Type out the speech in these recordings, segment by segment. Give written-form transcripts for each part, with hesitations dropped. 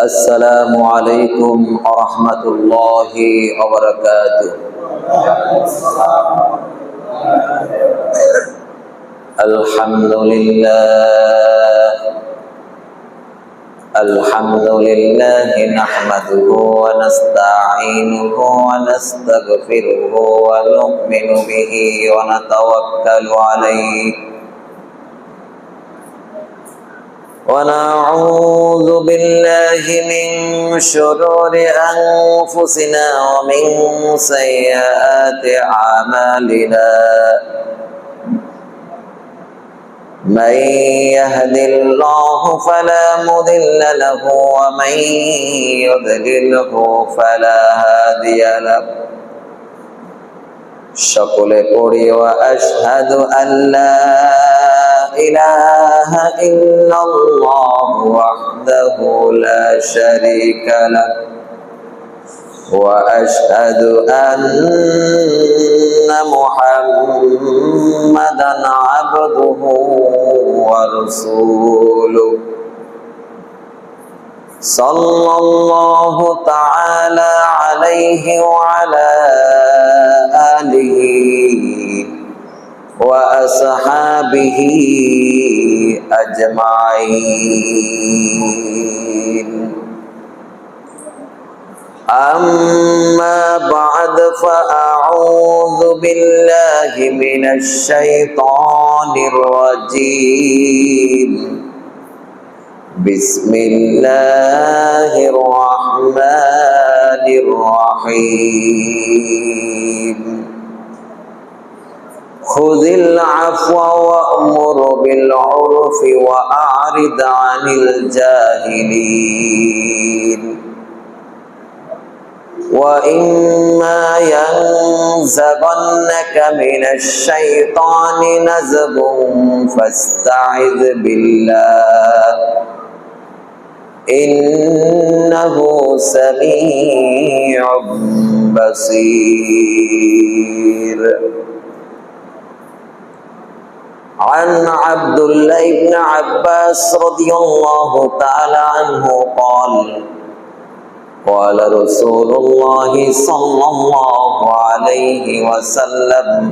السلام عليكم ورحمة الله وبركاته. الحمد لله نحمده ونستعينه ونستغفره ونؤمن به ونتوكل عليه ونعوذ بالله من شرور أنفسنا ومن سيئات أعمالنا من يهد الله فلا مضل له ومن يضلله فلا هادي له সকলে পড়ি وأشهد أن لا إله إلا الله وحده لا شريك له وأشهد أن محمدا عبده ورسوله صلى الله تعالى عليه وعلى آله وأصحابه أجمعين أما بعد فأعوذ بالله من الشيطان الرجيم بسم الله الرحمن الرحيم خذ العفو وأمر بالعرف وأعرض عن الجاهلين وإما ينزغنك من الشيطان نزغ فاستعذ بالله إنه سميع بصير. عن عبد الله بن عباس رضي الله تعالى عنه قال قال رسول الله صلى الله عليه وسلم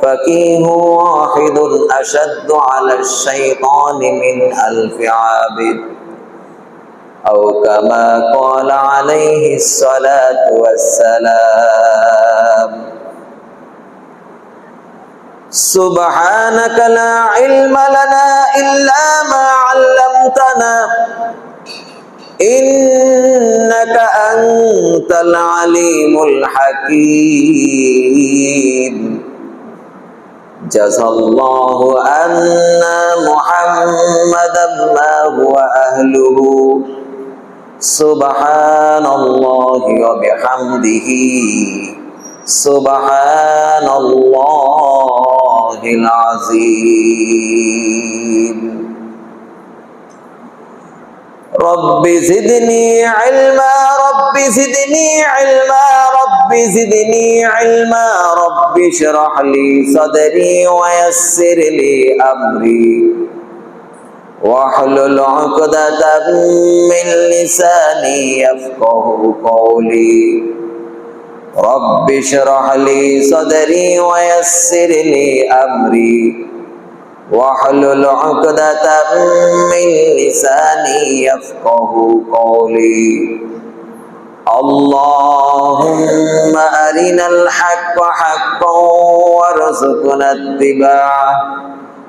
فقيه واحد أشد على الشيطان من 1000 عابد أو كما قال عليه الصلاة والسلام. سبحانك لا علم لنا إلا ما علمتنا إنك أنت العليم الحكيم. جزى الله عنا محمدا ما هو أهله سبحان الله وبحمده سبحان الله العظيم. رب زدني علما رب زدني علما رب زدني علما رب اشرح لي صدري ويسر لي أمري واحلل عقدة من لساني يفقه قولي رب اشرح لي صدري ويسر لي أمري واحلل عقدة من لساني يفقه قولي. اللهم أرنا الحق حقا وارزقنا اتباعه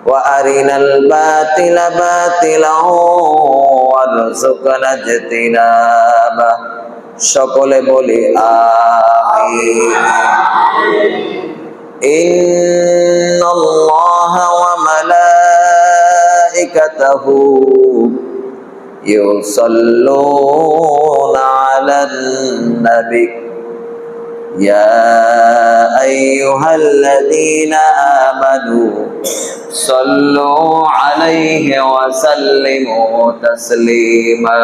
وأرنا الباطل باطلا وارزقنا اجتنابه. সকলে বলি আমিন. إن الله وملائكته يصلون على النبي يا أيها الذين آمنوا صلوا عليه وسلموا تسليما.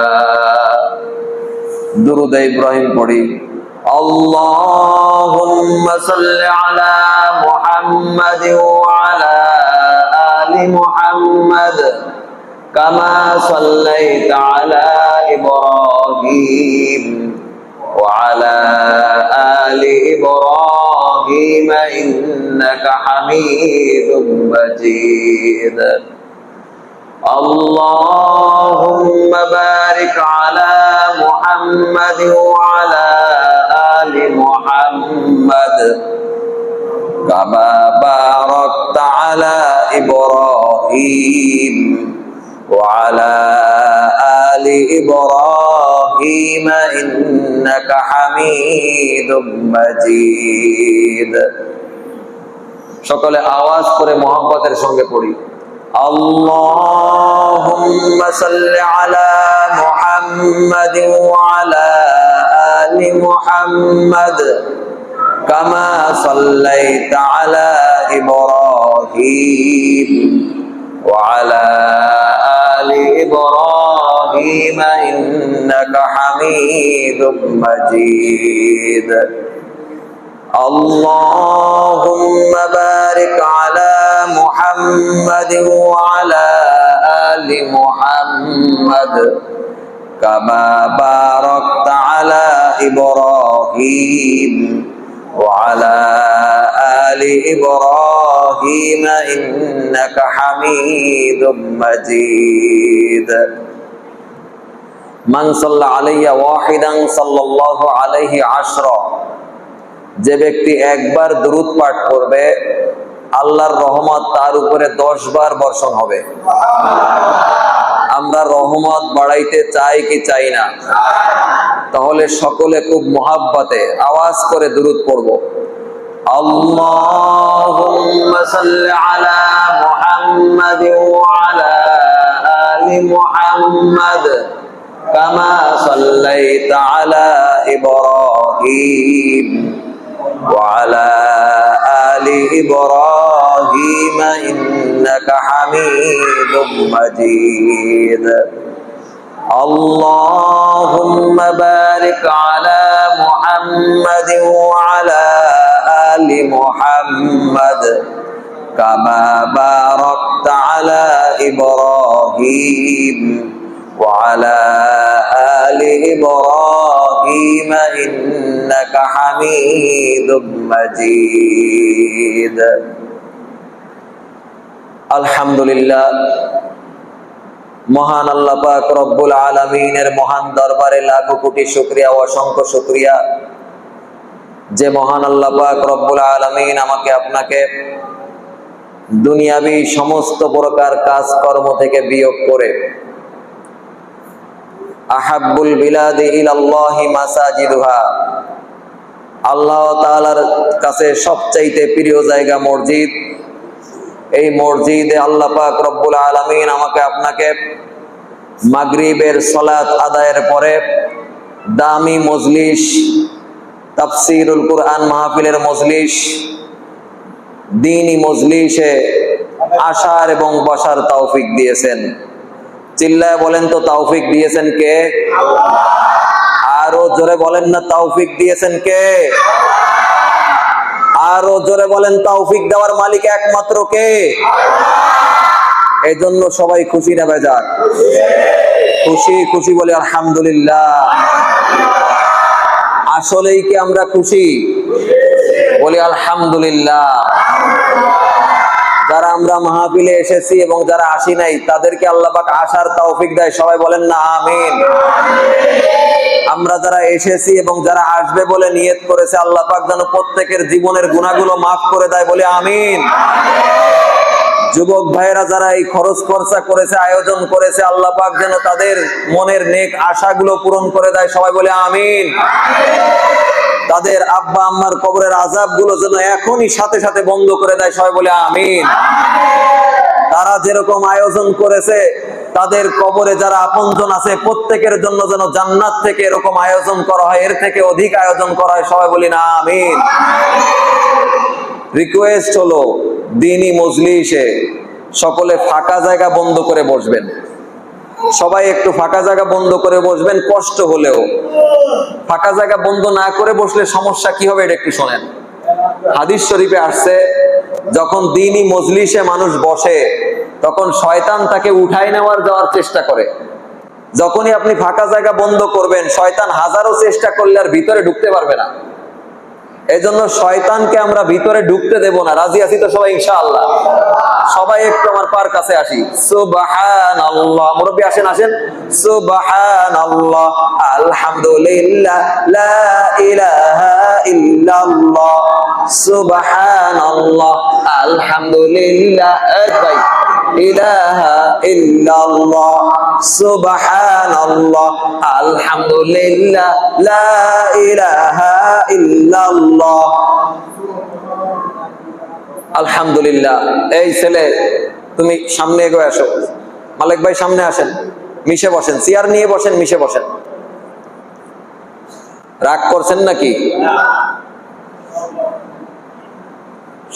درود إبراهيم পড়ি اللهم صل على محمد وعلى آل محمد كما صليت على إبراهيم وعلى آل إبراهيم إنك حميد مجيد اللهم بارك على محمد وعلى آل محمد كما باركت على إبراهيم وعلى آل إبراهيم إنك حميد مجيد সকলে আওয়াজ করে মোহাব্বতের সঙ্গে পড়ি اللهم صل على محمد وعلى آل محمد كما صليت على إبراهيم وعلى آل إبراهيم إنك حميد مجيد اللهم بارك على محمد وعلى آل محمد كما باركت على إبراهيم وعلى آل إبراهيم إنك حميد مجيد من صلى علي واحدا صلى الله عليه عشرا যে ব্যক্তি একবার দুরূদ পাঠ করবে আল্লাহর রহমত তার উপরে 10 বার বর্ষণ হবে। আমরা রহমত বাড়াইতে চাই কি চাই না? তাহলে সকলে খুব মুহাব্বতে আওয়াজ করে দুরূদ পড়ব আল্লাহুম্মা সাল্লি আলা মুহাম্মাদ ওয়া আলা আলি মুহাম্মাদ কামা সাল্লাইতা আলা ইব্রাহিম وعلى آل إبراهيم إنك حميد مجيد اللهم بارك على محمد وعلى آل محمد كما باركت على إبراهيم وعلى آل إبراهيم إنك حميد مجيد الحمد لله মহান আল্লাহ পাক রব্বুল আলামিনের মহান দরবারে লাখো কোটি শুকরিয়া ও অসংখ্য শুকরিয়া যে মহান আল্লাহ পাক রব্বুল আলামিন আমাকে আপনাকে দুনিয়াবি সমস্ত প্রকার কাজকর্ম থেকে বিয়োগ করে আহাব্বুল বিলাদি ইলাল্লাহি মাসাজিদুহা আল্লাহ তাআলার কাছে সবচাইতে প্রিয় জায়গা মসজিদ এই মসজিদে আল্লাহ পাক রব্বুল আলামিন আমাকে আপনাকে মাগরিবের সালাত আদায়ের পরে দামি মজলিস তাফসীরুল কুরআন মাহফিলের মজলিস দ্বীনি মজলিসে আসার এবং বসার তৌফিক দিয়েছেন। চিল্লায় বলেন তো তৌফিক দিয়েছেন কে? আল্লাহ। আরো জোরে বলেন না তৌফিক দিয়েছেন কে? আরো জোরে বলেন তৌফিক দেওয়ার মালিক একমাত্র কে? আল্লাহ। এজন্য সবাই খুশি না বেজার? খুশি খুশি বলে আলহামদুলিল্লাহ। আসলেই কি আমরা খুশি? বলি আলহামদুলিল্লাহ। যারা আমরা মাহফিলে এসেছি এবং যারা আসি নাই তাদেরকে আল্লাহ পাক আসার তৌফিক দেয়, সবাই বলেন না আমিন। আমরা যারা এসেছি এবং যারা আসবে বলে নিয়ত করেছে আল্লাহ পাক যেন প্রত্যেকের জীবনের গুনাহগুলো মাফ করে দেয়, বলে আমিন। যুবক ভাইয়েরা যারা এই খরচ খরচা করেছে আয়োজন করেছে আল্লাহ পাক যেন তাদের মনের নেক আশাগুলো পূরণ করে দেয়, সবাই বলে আমিন। তাদের আব্বা আম্মার কবরের আযাবগুলো যেন এখনই সাথে সাথে বন্ধ করে দেয়, সবাই বলে আমিন। তারা যেরকম আয়োজন করেছে তাদের কবরে যারা আপনজন আছে প্রত্যেকের জন্য যেন জান্নাত থেকে এরকম আয়োজন করা হয়, এর থেকে অধিক আয়োজন করা হয়, সবাই বলি না আমিন। রিকোয়েস্ট হলো দ্বীনি মজলিসে সকলে ফাঁকা জায়গা বন্ধ করে বসবেন, সবাই একটু ফাঁকা জায়গা বন্ধ করে বসবেন, কষ্ট হলেও। ফাঁকা জায়গা বন্ধ না করে বসলে সমস্যা কি হবে এটা একটু শোনেন। হাদিস শরীফে আসছে যখন দ্বীনি মজলিসে মানুষ বসে তখন শয়তান তাকে উঠাই যাওয়ার চেষ্টা করে। যখনই আপনি ফাঁকা জায়গা বন্ধ করবেন, শয়তান হাজারো চেষ্টা করলে আর ভিতরে ঢুকতে পারবে না। এই জন্য শয়তানকে আমরা ভিতরে ঢুকতে দেব না। রাজি আছি তো সবাই ইনশাআল্লাহ? সবাই একটু আমার পার কাছে আসি। সুবহানাল্লাহ, মুরব্বি আসেন আসেন। সুবহানাল্লাহ, আলহামদুলিল্লাহ, লা ইলাহা ইল্লাল্লাহ। সুবহানাল্লাহ, আলহামদুলিল্লাহ, ভাই, ইলাহা ইল্লাল্লাহ। সুবহানাল্লাহ, আলহামদুলিল্লাহ, লা ইলাহা ইল্লাল্লাহ। আলহামদুলিল্লাহ। এই ছেলে, তুমি সামনে এগোয় আসো। মালিক ভাই সামনে আসেন, মিশে বসেন, চেয়ার নিয়ে বসেন, মিশে বসেন। রাগ করছেন নাকি?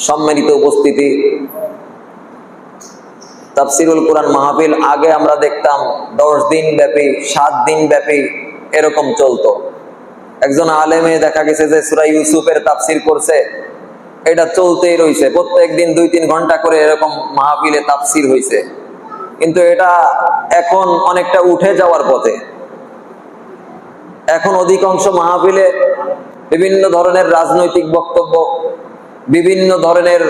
সম্মানিত উপস্থিতি, তাফসিরুল কোরআন মাহফিল আগে আমরা দেখতাম 10 দিন ব্যাপী, 7 দিন ব্যাপী এরকম চলতো। একজন আলেমে দেখা গেছে যে সূরা ইউসুফের তাফসির করছে, এটা চলতেই রইছে। প্রত্যেক দিন 2-3 ঘন্টা করে এরকম মাহফিলে তাফসির হইছে। কিন্তু এটা এখন অনেকটা উঠে যাওয়ার পথে। এখন অধিকাংশ মাহফিলে বিভিন্ন ধরনের রাজনৈতিক বক্তব্য, বিভিন্ন ধরনের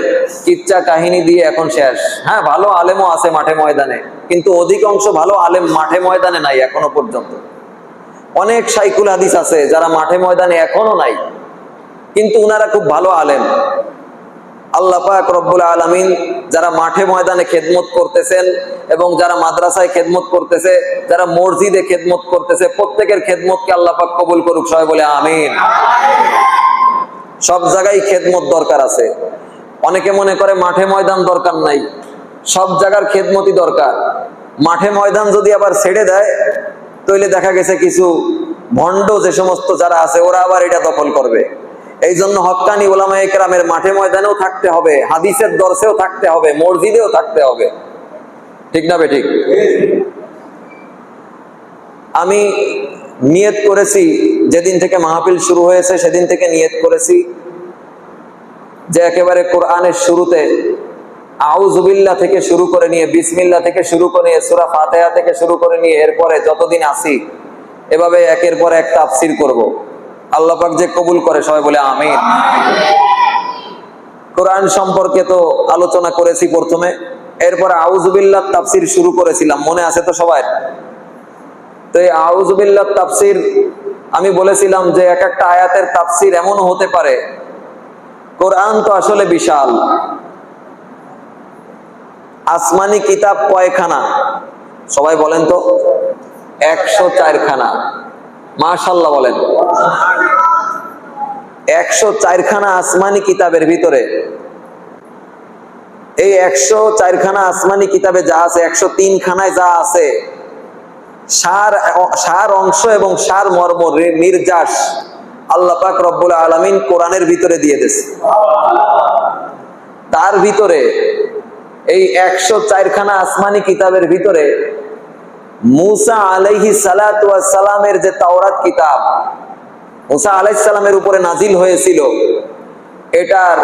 কিচ্ছা কাহিনী দিয়ে এখন শেষ। হ্যাঁ, ভালো আলেমও আছে মাঠে ময়দানে, কিন্তু অধিকাংশ ভালো আলেম মাঠে ময়দানে নাই এখনো পর্যন্ত। অনেক শাইখুল হাদিস আছে যারা মাঠে ময়দানে এখনো নাই, কিন্তু উনারা খুব ভালো আলেম। আল্লাহ পাক রব্বুল আলামিন যারা মাঠে ময়দানে খেদমত করতেছেন এবং যারা মাদ্রাসায় খেদমত করতেছে, যারা মসজিদে খেদমত করতেছে, প্রত্যেকের খেদমতকে আল্লাহ পাক কবুল করুক। সবাই বলে আমিন। সব জায়গায় খেদমত দরকার আছে। অনেকে মনে করে মাঠে ময়দান দরকার নাই, সব জায়গার খেদমতই দরকার। মাঠে ময়দান যদি আবার ছেড়ে দেয়, তাহলে দেখা গেছে কিছু ভণ্ড যে সমস্ত যারা আছে ওরা আবার এটা দখল করবে। এই জন্য হক্কানি উলামায়ে কেরামের মাঠে ময়দানেও থাকতে হবে, হাদিসের দর্সেও থাকতে হবে, মসজিদেও থাকতে হবে। ঠিক না বেঠিক? আমি নিয়ত করেছি, যেদিন থেকে মাহফিল শুরু হয়েছে সেদিন থেকে নিয়ত করেছি যে একেবারে কোরআনের শুরুতে আউযুবিল্লাহ থেকে শুরু করে নিয়ে, বিসমিল্লাহ থেকে শুরু করে নিয়ে, সূরা ফাতিহা থেকে শুরু করে নিয়ে, এরপরে যতদিন আসি এভাবে একের পর এক তাফসীর করব। আল্লাহ পাক যে কবুল করে, সবাই বলে আমিন। কোরআন সম্পর্কে তো আলোচনা করেছি প্রথমে, এরপরে আউযুবিল্লাহ তাফসীর শুরু করেছিলাম, মনে আছে তো সবাই? তো এই আউযুবিল্লাহ তাফসীর আমি বলেছিলাম যে এক একটা আয়াতের তাফসীর এমনও হতে পারে, কোরআন তো আসলে বিশাল। আসমানি কিতাব কয়খানা? সবাই বলেন তো। 104 খানা। মাশাআল্লাহ বলেন। 104 খানা আসমানি কিতাবের ভিতরে, এই 104 খানা আসমানি কিতাবে যা আছে, 103 খানায় যা আছে, সার অংশ এবং সার মর্ম নির্যাস আল্লাহ পাক রব্বুল আলামিন কোরআনের ভিতরে দিয়ে দিয়েছে। তার ভিতরে এই 104 খানা আসমানি কিতাবের ভিতরে মুসা আলাইহিস সালাতু ওয়াস সালামের যে তাওরাত কিতাব মুসা আলাইহিস সালামের উপরে নাজিল হয়েছিল, এটার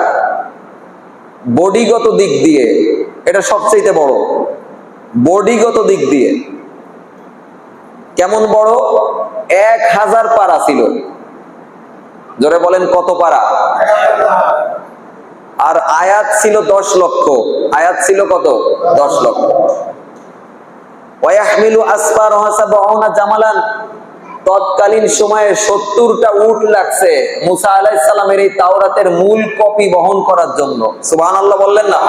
বডিগত দিক দিয়ে এটা সবচেয়ে বড়। বডিগত দিক দিয়ে কেমন বড়? 1000 পারা ছিল। জোরে বলেন কত পারা? আর আয়াত ছিল 10 লক্ষ। আয়াত ছিল কত? 10 লক্ষ। ওয়াহমিলু আসফারহা সাবউনা জামালান, তৎকালীন সময়ে 70টা উট লাগছে মুসা আলাইহিস সালামের এই তাওরাতের মূল কপি বহন করার জন্য। সুবহানাল্লাহ বললেন না?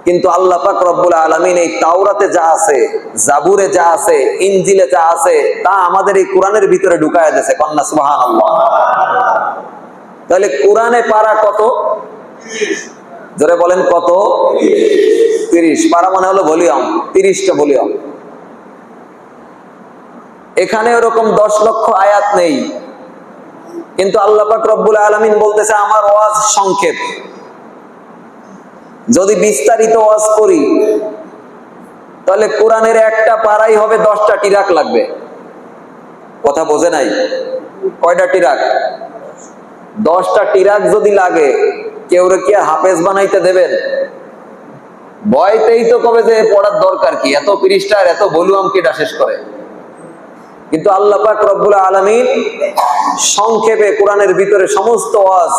কিন্তু আল্লাহ পাক রব্বুল আলামিন এই তাওরাতে যা আছে, জাবুরে যা আছে, ইনজিলে যা আছে, তা আমাদের এই কোরআনের ভিতরে ঢুকায়া দিয়েছে। কন্না সুবহানাল্লাহ। তাহলে কোরআনে পারা কত? জোরে বলেন কত? 30 পারা মানে হলো ভলিউম, 30টা ভলিউম। এখানে ওরকম 10 লক্ষ আয়াত নেই, কিন্তু আল্লাহ পাক রব্বুল আলামিন বলতেছে আমার ওয়াজ সংক্ষেপ। যদি বিস্তারিত ওয়াজ করি তাহলে কোরআনের একটা পারাই হবে 10টা টিরাক লাগবে। কথা বোঝে নাই? কয়টা টিরাক? 10টা টিরাক যদি লাগে, কেউ কি হাফেজ বানাইতে দেবেন? ভয়তেই তো কবে যে পড়ার দরকার কি, এত পৃষ্ঠার এত ভলিউম কেটা শেষ করে। কিন্তু আল্লাহ পাক রব্বুল আলামিন সংক্ষেপে কোরআনের ভিতরে সমস্ত ওয়াজ,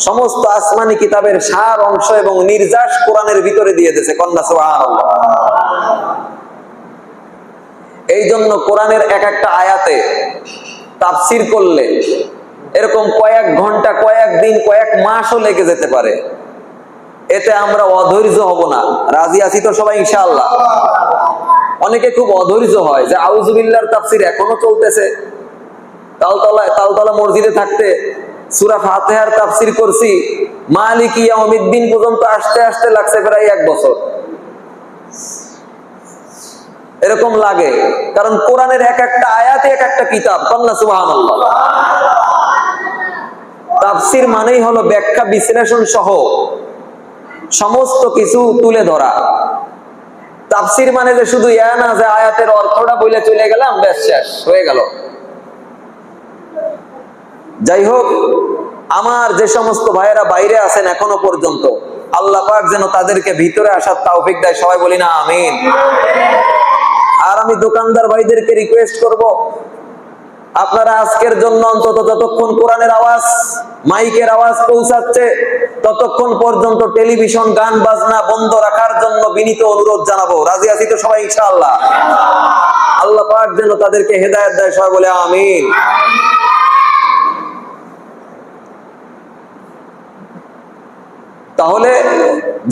সমস্ত আসমানি কিতাবের সার অংশ এবং নির্যাস কোরআনের ভিতরে দিয়ে দিয়েছে। কন্যা সুবহানাল্লাহ। এই জন্য কোরআনের এক একটা আয়াতে তাফসীর করলে এরকম কয়েক ঘন্টা, কয়েক দিন, কয়েক মাসও লেগে যেতে পারে। এতে আমরা অধৈর্য হব না। রাজি আছি তো সবাই ইনশাআল্লাহ? অনেকে খুব অধৈর্য হয় যে আউযুবিল্লাহর তাফসীর এখনো চলতেছে। তালতলা মসজিদে থাকতে সূরা ফাতিহার তাফসীর করছি, মালিকি ইয়াউমিদ্দিন পর্যন্ত আসতে আসতে লাগছে প্রায় 1 বছর। এরকম লাগে, কারণ কোরআনের এক একটা আয়াতে এক একটা কিতাব। কন্যা সুবহানাল্লাহ। তাফসীর মানেই হলো ব্যাখ্যা বিশ্লেষণ সহ সমস্ত কিছু তুলে ধরা। তাফসীর মানে যে শুধু ইয়া না যে আয়াতের অর্থটা বলে চলে গেলাম, ব্যাস শেষ হয়ে গেল। যাই হোক, আমার যে সমস্ত ভাইয়েরা বাইরে আছেন এখনো পর্যন্ত, আল্লাহ পাক যেন তাদেরকে ভিতরে আসার তৌফিক দেয়। সবাই বলি না আমিন। আর আমি দোকানদার ভাইদেরকে রিকোয়েস্ট করব, আপনারা আজকের জন্য অন্তত যতক্ষণ কোরআনের আওয়াজ, মাইকের আওয়াজ পৌঁছাচ্ছে, ততক্ষণ পর্যন্ত টেলিভিশন, গান বাজনা বন্ধ রাখার জন্য বিনীত অনুরোধ জানাবো। রাজি আছি তো সবাই ইনশাআল্লাহ? আল্লাহ পাক যেন তাদেরকে হেদায়েত দেয়। সবাই বলে আমিন। তাহলে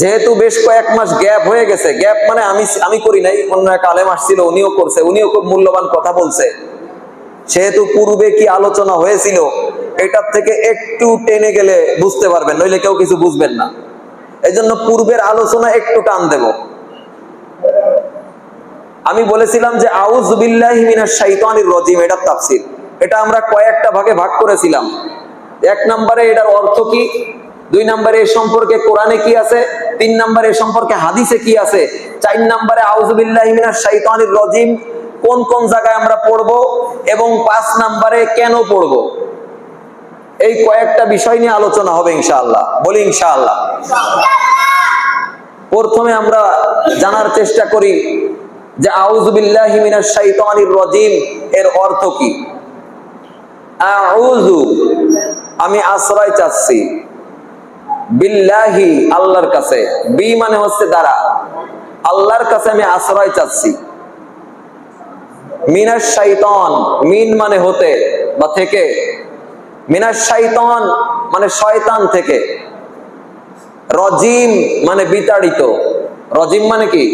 যেহেতু বেশ কয়েক মাস গ্যাপ হয়ে গেছে, গ্যাপ মানে আমি করি নাই, অন্য এক আলেম আসছিল, উনিও করছে, উনিও খুব মূল্যবান কথা বলছে। সেহেতু পূর্বে কি আলোচনা হয়েছিল এটার থেকে একটু টেনে গেলে বুঝতে পারবেন, নইলে কেউ কিছু বুঝবেন না। এই জন্য পূর্বের আলোচনা একটু টান দেব। আমি বলেছিলাম যে আউযু বিল্লাহি মিনাশ শাইতানির রাজিম, এটার তাফসীর। এটা আমরা কয়েকটা ভাগে ভাগ করেছিলাম। 1 নম্বরে এটার অর্থ কি, 2 নম্বরে এর সম্পর্কে কোরআনে কি আছে, 3 নম্বরে এর সম্পর্কে হাদিসে কি আছে, 4 নম্বরে আউযু বিল্লাহি মিনাশ শাইতানির রাজিম কোন কোন জায়গায় আমরা পড়বো, এবং 5 নম্বরে কেন পড়বো। এই কয়েকটা বিষয় নিয়ে আলোচনা হবে ইনশাআল্লাহ। বলি ইনশাআল্লাহ। প্রথমে আমরা জানার চেষ্টা করি যে আউযু বিল্লাহি মিনাশ শাইতানির রাজিম এর অর্থ কি। আউযু, আমি আশ্রয় চাচ্ছি, বিল্লাহি, আল্লাহর কাছে, বি মানে হচ্ছে দ্বারা, আল্লাহর কাছে আমি আশ্রয় চাচ্ছি। মিনাশ শাইতান, মিন মানে হতে বা থেকে, মিনাশ শাইতান মানে শয়তান থেকে, রজিম মানে বিতাড়িত। রজিম মানে কি?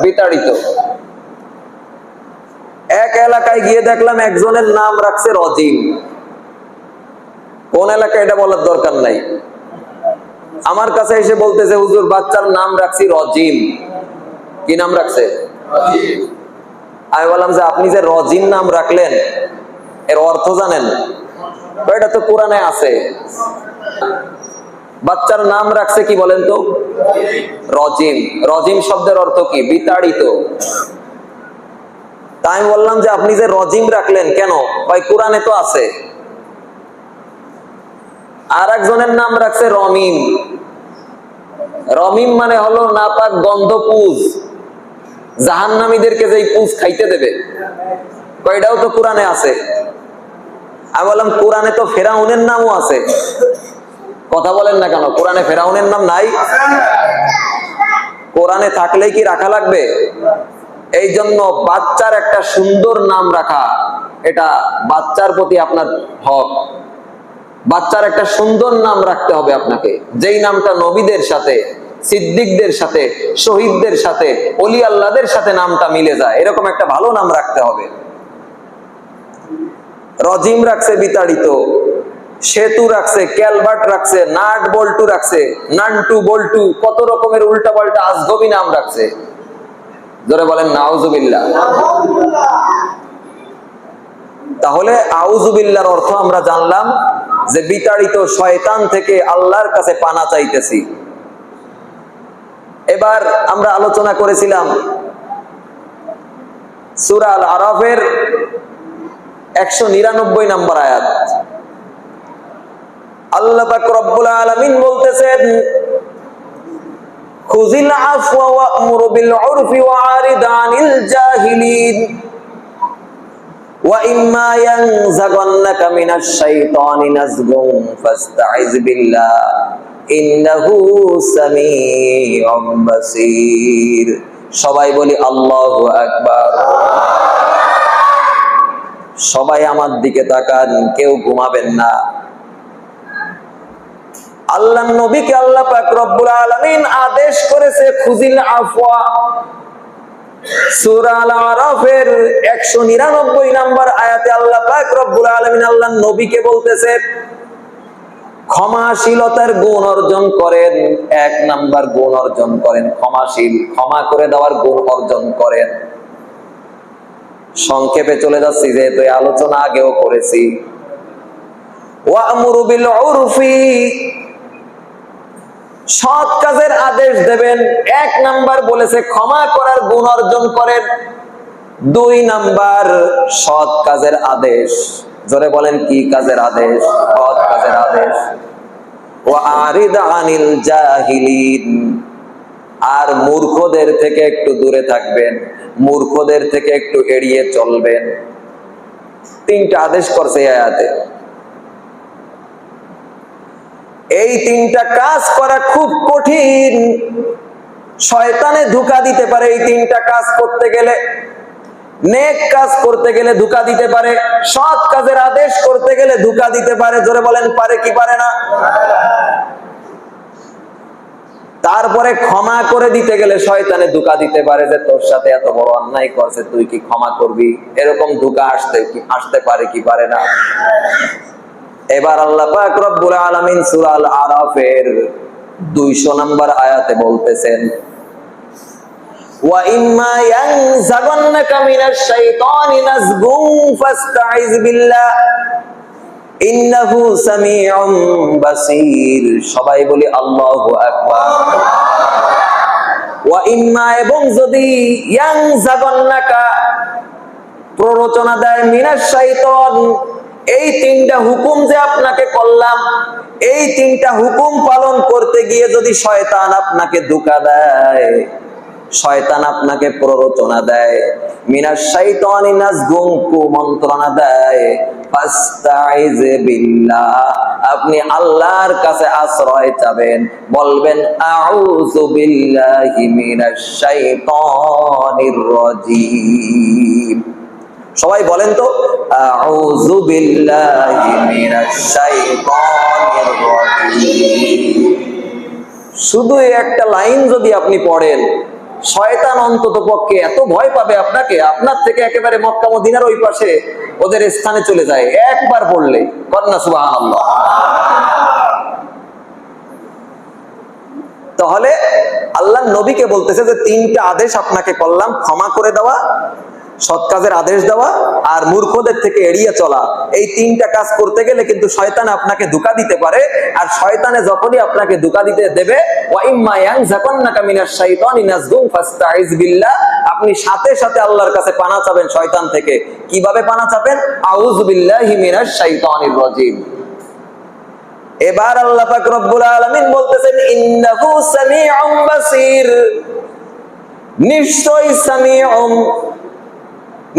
বিতাড়িত। এক এলাকায় গিয়ে দেখলাম একজনের নাম রাখছে রজিম। কোন এলাকায় এটা বলার দরকার নাই। আমার কাছে এসে বলতেছে, হুজুর বাচ্চার নাম রাখছি রজিম। কি নাম রাখছে? আমি বললাম যে আপনি যে রজিম নাম রাখলেন এর অর্থ জানেন? এটা তো কোরআনে আছে। বাচ্চার নাম রাখছে কি বলেন তো? রজিম। রজিম শব্দের অর্থ কি? বিতাড়িত। তাই আমি বললাম যে আপনি যে রজিম রাখলেন কেন? ভাই কোরআনে তো আছে। আর একজনের নাম রাখছে রমিম। রমিম মানে হলো নাপাক গন্ধ পুজ, জাহান্নামীদেরকে যেই পুজ খাইতে দেবে, কয়টাও তো কোরআনে আছে। আমি বললাম কোরআনে তো ফেরাউনের নামও আছে। কথা বলেন না কেন? কোরআনে ফেরাউনের নাম নাই? কোরআনে থাকলেই কি রাখা লাগবে? এই জন্য বাচ্চার একটা সুন্দর নাম রাখা, এটা বাচ্চার প্রতি আপনার হক। বাচ্চার একটা সুন্দর নাম রাখতে হবে আপনাকে, যেই নামটা নবীদের সাথে, সিদ্দিকদের সাথে, শহীদদের সাথে, ওলি আল্লাহদের সাথে নামটা মিলে যায়, এরকম একটা ভালো নাম রাখতে হবে। রজিম রাখছে বিতাড়িত, সেতু রাখছে, ক্যালভার্ট রাখছে, নাট বল্টু রাখছে, নান্টু বল্টু, কত রকমের উল্টা পাল্টা আজগবি নাম রাখছে। জোরে বলেন নাউজুবিল্লাহ। তাহলে আউযুবিল্লাহর অর্থ আমরা জানলাম যে বিতাড়িত শয়তান থেকে আল্লাহর কাছে পানা চাইতেছি। এবার আমরা আলোচনা করেছিলাম সূরা আল আরাফের 199 নম্বর আয়াত। আল্লাহ পাক রব্বুল আলামিন বলতেছেন, খুযিল আফওয়া ওয়া'মুর বিল উরফি ওয়া'রিদ আনিল জাহিলিন ওয়া ইম্মা ইয়ানজাগান্নাকা মিনাশ শাইতানি নাজগুন ফাস্তাইজ বিল্লাহ ইন্নাহু সামিউম বাসীর। সবাই বলি আল্লাহু আকবার। সবাই আমার দিকে তাকান, কেউ ঘুমাবেন না। আল্লাহর নবীকে আল্লাহ পাক রব্বুল আলামিন আদেশ করেছে খুযিল আফওয়া। সূরা আল-আরাফের 199 নম্বর আয়াতে আল্লাহ পাক রব্বুল আলামিন আল্লাহর নবীকে বলতেছে ক্ষমাশীলতার গুণ অর্জন করেন। 1 নাম্বার গুণ অর্জন করেন ক্ষমাশীল, ক্ষমা করে দেওয়ার গুণ অর্জন করেন। সংক্ষেপে চলে যাচ্ছি, যেহেতু এই আলোচনা আগেও করেছি। ওয়া'মুরু বিল উরফি, সৎ কাজের আদেশ দেবেন। 1 নাম্বার বলেছে ক্ষমা করার গুণ অর্জন করেন। 2 নাম্বার সৎ কাজের আদেশ। জোরে বলেন কি কাজের আদেশ? সৎ কাজের আদেশ। ওয়া'রিদ আনিল জাহিলিন, আর মূর্খদের থেকে একটু দূরে থাকবেন, মূর্খদের থেকে একটু এড়িয়ে চলবেন। 3টা আদেশ করছে এই আয়াতে। এই 3টা কাজ করা খুব কঠিন, শয়তানে ধোঁকা দিতে পারে। এই 3টা কাজ করতে গেলে, নেক কাজ করতে গেলে ধোঁকা দিতে পারে, সৎ কাজের আদেশ করতে গেলে ধোঁকা দিতে পারে। জোরে বলেন পারে কি পারে না? তারপরে ক্ষমা করে দিতে গেলে শয়তানে ধোঁকা দিতে পারে যে তোর সাথে এত বড় অন্যায় করছে, তুই কি ক্ষমা করবি? এরকম ধোঁকা আসতে পারে কি পারে না? এবার আল্লাহ পাক রব্বুল আলামিন সূরা আল-আরাফের 200 নম্বর আয়াতে বলতেছেন ওয়া ইম্মা ইয়ানজাগান্নাকা মিনাশ শাইতানি নাজগুন ফাস্তাইজ বিল্লাহ ইন্নাহু সামিউম বাসীর। সবাই বলি আল্লাহু আকবার। ওয়া ইম্মা, এবং যদি ইয়ানজাগান্নাকা প্ররোচনা দেয় মিনাশ শাইতান, এই 3টা হুকুম যে আপনাকে করলাম, এই 3টা হুকুম পালন করতে গিয়ে যদি শয়তান আপনাকে ধোঁকা দেয়, শয়তান আপনাকে প্ররোচনা দেয়, মিনাশ শাইতানি নাজগুন, কুমন্ত্রণা দেয়, ফাস্তাইজ বিল্লাহ, আপনি আল্লাহর কাছে আশ্রয় চাবেন, বলবেন আউযু বিল্লাহি মিনাশ শাইতানির রাজীম। সবাই বলেন তো আউযু বিল্লাহি মিনাশ শাইতানির রাজীম। শুধু এই একটা লাইন যদি আপনি পড়েন, শয়তান অন্তত পক্ষে এত ভয় পাবে আপনাকে, আপনার থেকে একেবারে মক্কা মদিনার ওই পাশে ওদের স্থানে চলে যায় একবার পড়লে। কন্যা সুবহানাল্লাহ। তাহলে আল্লাহর নবীকে বলতেছে যে 3টা আদেশ আপনাকে করলাম, ক্ষমা করে দেওয়া, সৎ কাজের আদেশ দেওয়া, আর মূর্খদের থেকে এড়িয়ে চলা। এই 3টা কাজ করতে গেলে কিন্তু শয়তান আপনাকে ধোঁকা দিতে পারে। আর শয়তানে যখনই আপনাকে ধোঁকা দিতে দেবে, ওয়া ইম্মা ইয়ানজাগান্নাকা মিনাশ শাইতানি নাজগুন ফাস্তাইজ বিল্লাহ, আপনি সাথে সাথে আল্লাহর কাছে পানা চাবেন শয়তান থেকে। কিভাবে পানা চাবেন? আউযু বিল্লাহি মিনাশ শাইতানির রাজীম। এবার আল্লাহ পাক রব্বুল আলামিন বলতেছেন ইন্নাহু সামিউম বাসীর, নিশ্চয়ই সামিউম,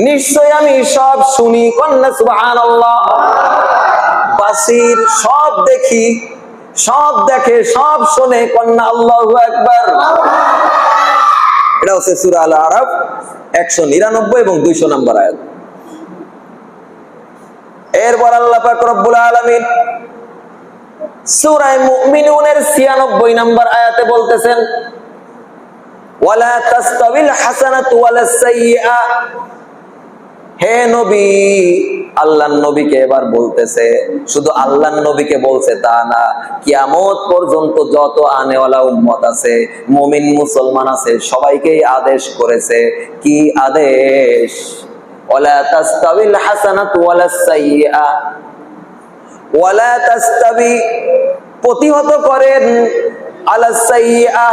নিশ্চয় আমি সব শুনি। কন্যা সুবহানাল্লাহ। বাসীর, সব দেখি, সব দেখে, সব শুনে। কন্যা আল্লাহু আকবার। এটা হচ্ছে সূরা আল-আরাফ 199 এবং 200 নম্বর আয়াত। এরপর আল্লাহ পাক রব্বুল আলামিন সূরা মুমিনুনের 96 নম্বর আয়াতে বলতেছেন ওয়ালা তাস্তাবিল হাসানাতু ওয়ালাস সাইয়্যা। হে নবী, আল্লাহর নবীকে এবার বলতেছে, শুধু আল্লাহর নবীকে বলছে তা না, কিয়ামত পর্যন্ত যত আনেওয়ালা উম্মত আছে, মুমিন মুসলমান আছে, সবাইকেই আদেশ করেছে। কি আদেশ? ওয়ালা তাস্তাবিল হাসানাতু ওয়ালাস সাইয়্যা, ওয়ালা তাস্তাবি, প্রতিহত করেন, আলাস সাইয়্যা,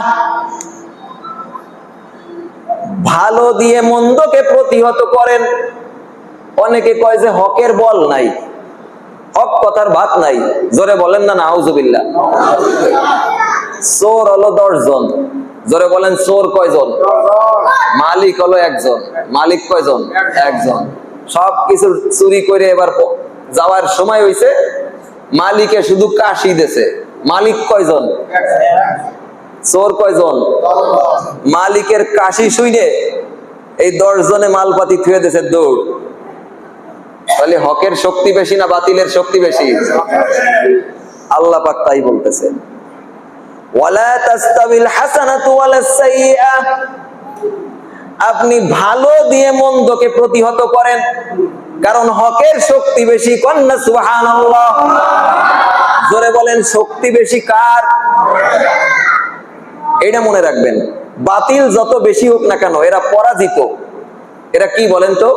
ভালো দিয়ে মন্দকে প্রতিহত করেন। অনেকে কয় যে হকের বল নাই, হক কথার ভাত নাই। জোরে বলেন না নাউজুবিল্লাহ। চোর হলো 10 জন, জোরে বলেন চোর কয়জন? মালিক হলো একজন। মালিক কয়জন? একজন। সবকিছু চুরি করে এবার যাওয়ার সময় হইছে, মালিকে শুধু কাশি দিয়েছে। মালিক কয়জন? চোর কয়জন? মালিকের কাশি শুইনে এই 10 জনে মালপাতি থুয়ে দিয়েছে দৌড়। তাহলে হকের শক্তি বেশি না বাতিলের শক্তি বেশি? আল্লাহ পাক তাই বলতেছেন, ওয়ালা তাস্তাবিল হাসানাতু ওয়ালাস সাইয়্যাহ, আপনি ভালো দিয়ে মন্দকে প্রতিহত করেন, কারণ হকের শক্তি বেশি। কন্যা সুবহানাল্লাহ। জোরে বলেন শক্তি বেশি কার? এটা মনে রাখবেন, বাতিল যত বেশি হোক না কেন এরা পরাজিত। এরা কি বলেন তো?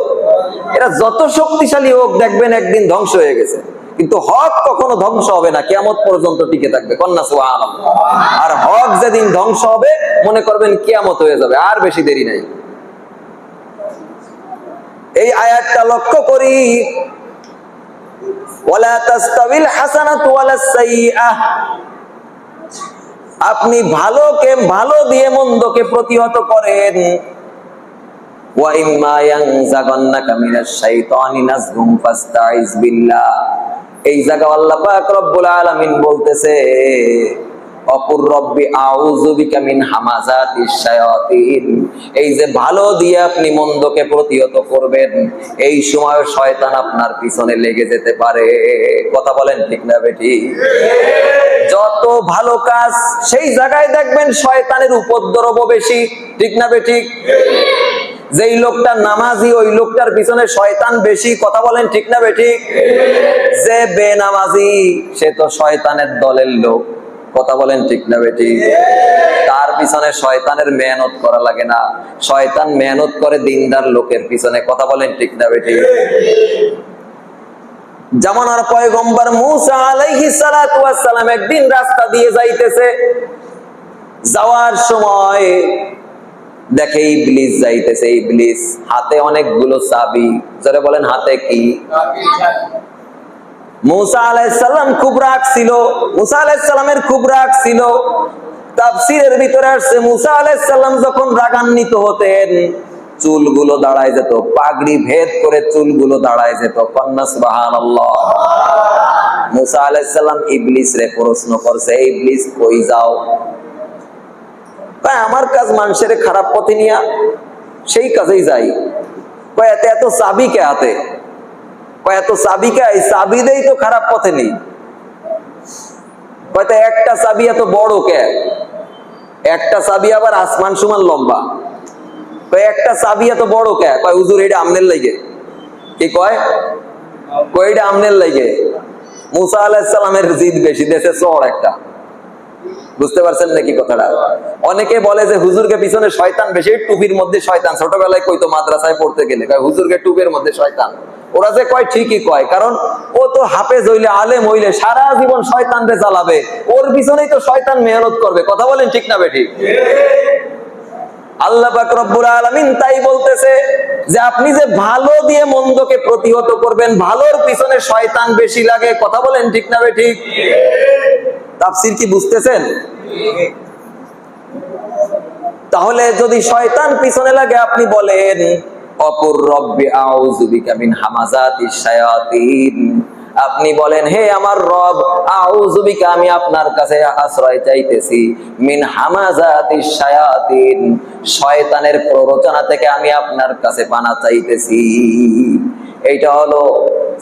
এরা যত শক্তিশালী হোক দেখবেন একদিন ধ্বংস হয়ে গেছে, কিন্তু হক কখনো ধ্বংস হবে না, কিয়ামত পর্যন্ত টিকে থাকবে। কন্যা সুবহানাল্লাহ। আর হক যেদিন ধ্বংস হবে মনে করবেন কিয়ামত হয়ে যাবে, আর বেশি দেরি নাই। এই আয়াতটা লক্ষ্য করি, ওয়ালা তাস্তাবিল হাসানাতু ওয়ালাস সাইয়্যাহ, আপনি ভালোকে ভালো দিয়ে মন্দকে প্রতিহত করেন। ওয়া ইম্মা ইয়ানজাগান্নাকা মিনাশ শাইতানি নাজগুম ফাস্তাইজ বিল্লাহ। এই জায়গা আল্লাহ পাক রব্বুল আলামিন বলতেছে, অকুর রব্বি আউযু বিকা মিন হামাযাতিশ শায়াতিন। এই যে ভালো দিয়ে আপনি মন্দকে প্রতিহত করবেন, এই সময় শয়তান আপনার পিছনে লেগে যেতে পারে। কথা বলেন ঠিক না বেটি? যত ভালো কাজ সেই জায়গায় দেখবেন শয়তানের উপদ্রব বেশি। ঠিক না বেটি? যেই লোকটা নামাজি ওই লোকটার পিছনে শয়তান বেশি। কথা বলেন ঠিক না বেটি? যে বেনামাজি সে তো শয়তানের দলের লোক। কথা বলেন ঠিক না বেটি? তার পিছনে শয়তানের মেহনত করা লাগে না, শয়তান মেহনত করে দিনদার লোকের পিছনে। কথা বলেন ঠিক না বেটি? জামানার পয়গম্বর মুসা আলাইহিস সালাতু ওয়াস সালাম একদিন রাস্তা দিয়ে যাইতেছে, যাওয়ার সময় দেখে ইবলিস যাইতেছে। ইবলিস হাতে অনেকগুলো চাবি। যারা বলেন হাতে কি? মুসা আলাইহিস সালাম খুব রাগ ছিল। মুসা আলাইহিস সালামের খুব রাগ ছিল। তাফসীরের ভিতরে আসছে মুসা আলাইহিস সালাম যখন রাগান্বিত হতেন চুলগুলো দাঁড়ায় যেত, পাগড়ি ভেদ করে চুলগুলো দাঁড়ায় যেত। কন্যা সুবহানাল্লাহ। মুসা আলাইহিস সালাম ইবলিস রে প্রশ্ন করছে, ইবলিস কই যাও? আমার কাজ মানুষের খারাপ পথে নিয়া, সেই কাজেই যাই। এত এত চাবি কে হাতে? এত চাবি কে? এই চাবি দেই তো খারাপ পথে নেই। একটা চাবি এত বড় কে? একটা চাবি আবার আসমান সমান লম্বা। একটা চাবি এত বড় কে? কয় হুজুর এটা আমনের লাগে। কি কয়? এটা আমনের লাগে। মুসা আলাইহিস সালামের জিদ বেশি, দেশে চড় একটা। বুঝতে পারছেন নাকি কথাটা? অনেকে বলে যে হুজুরকে পিছনে শয়তান বেশি, টুপির মধ্যে শয়তান। ছোটবেলায় কইতো মাদ্রাসায় পড়তে গেলে, কয় হুজুরকে টুপির মধ্যে শয়তান। ওরা যে কয় ঠিকই কয়, কারণ ও তো হাফেজ হইলে আলেম হইলে সারা জীবন শয়তানরে জ্বালাবে, ওর পিছনেই তো শয়তান মেহনত করবে। কথা বলেন ঠিক না বেঠিক? আল্লাহ পাক রব্বুল আলামিন তাই বলতেছে যে আপনি যে ভালো দিয়ে মন্দকে প্রতিহত করবেন, ভালোর পিছনে শয়তান বেশি লাগে। কথা বলেন ঠিক না বেঠিক? তাফসীর কি বুঝতেছেন? তাহলে যদি শয়তান পিছনে লাগে আপনি বলেন অকুর রব্বি আউযু বিকা মিন হামাযাতিশ শায়াতিন। আপনি বলেন হে আমার রব, আউযু বিকা, আমি আপনার কাছে আশ্রয় চাইতেছি, মিন হামাযাতিশ শায়াতিন, শয়তানের প্ররোচনা থেকে আমি আপনার কাছে পানা চাইতেছি। এইটা হলো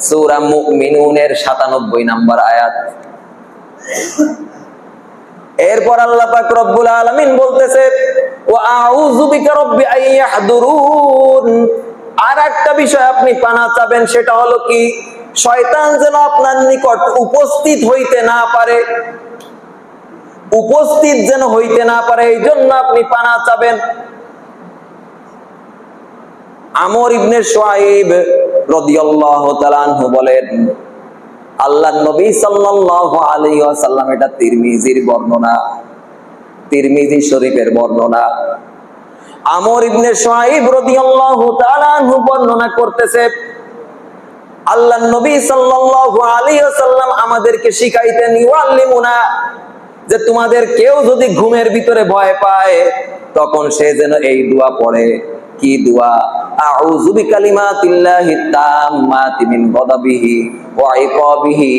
সূরা মুমিনুনের 97 নম্বর আয়াত। এরপর আল্লাহ পাক রব্বুল আলামিন বলতেছে ওয়া আউযু বিকা রব্বি আইয়াহদুরুন। আর একটা বিষয় আপনি পানা চাবেন, সেটা হলো কি? শয়তান যেন আপনার নিকট উপস্থিত হইতে না পারে, উপস্থিত যেন হইতে না পারে, এই জন্য আপনি পানা চাবেন। আমর ইবনে শুআইব রাদিয়াল্লাহু তাআলা আনহু বলেন, আল্লাহর নবী সাল্লাল্লাহু আলাইহি ওয়াসাল্লাম, এটা তিরমিজির বর্ণনা, তিরমিজি শরীফের বর্ণনা। আমর ইবনে শুআইব রাদিয়াল্লাহু তাআলা আনহু বর্ণনা করতেছে, আল্লাহর নবী সাল্লাল্লাহু আলাইহি ওয়াসাল্লাম আমাদেরকে শিখাইতেন, ইউআল্লিমুনা, যে তোমাদের কেউ যদি ঘুমের ভিতরে ভয় পায় তখন সে যেন এই দোয়া পড়ে। কি দোয়া? আউযু বিকালিমাতিল্লাহিত তাম্মাতি মিন গাদাবিহি ওয়া ইকাবিহি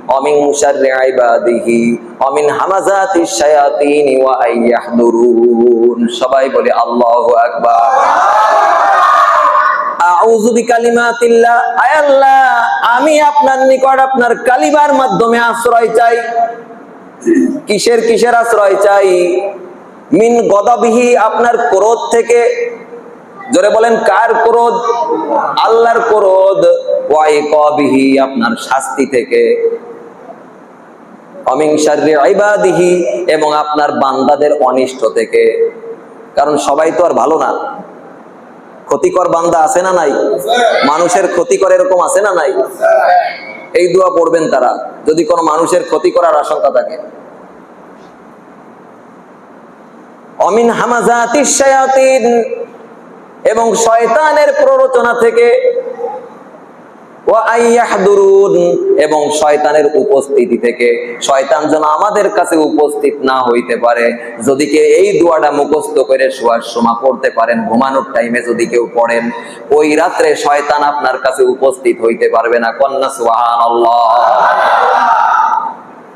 ওয়া মিন শাররি ইবাদিহি ওয়া মিন হামাযাতিশ শায়াতিনি ওয়া আইয়াহদুরুন। সবাই বলে আল্লাহু আকবার। আউযু বিকালিমাতিল্লাহ, আয় আল্লাহ আমি আপনার নিকট আপনার কালিমার মাধ্যমে আশ্রয় চাই। কিসের আশ্রয় চাই? মিন গদাবিহি, আপনার ক্রোধ থেকে। জোরে বলেন, কার ক্রোধ? আল্লাহর ক্রোধ। ওয়া ইকাবিহি, আপনার শাস্তি থেকে। ওয়া মিন শাররি ইবাদিহি, এবং আপনার বান্দাদের অনিষ্ট থেকে। কারণ সবাই তো আর ভালো না, ক্ষতিকর বান্দা আছে না নাই? মানুষের ক্ষতিকর এরকম আছে না নাই? এই দোয়া পড়বেন তারা যদি কোনো মানুষের ক্ষতি করার আশঙ্কা থাকে। অমিন হামাযাতিশ শায়াতিন, এবং শয়তানের প্ররোচনা থেকে। ওয়া আইয়াহদুরুন, এবং শয়তানের উপস্থিতি থেকে। শয়তান যেন আমাদের কাছে উপস্থিত না হইতে পারে। যদি কেউ এই দোয়াটা মুখস্থ করে শোয়ার সময় পড়তে পারেন, ঘুমানোর টাইমে যদি কেউ পড়েন, ওই রাত্রে শয়তান আপনার কাছে উপস্থিত হইতে পারবে না। কন্যা সুবহানাল্লাহ।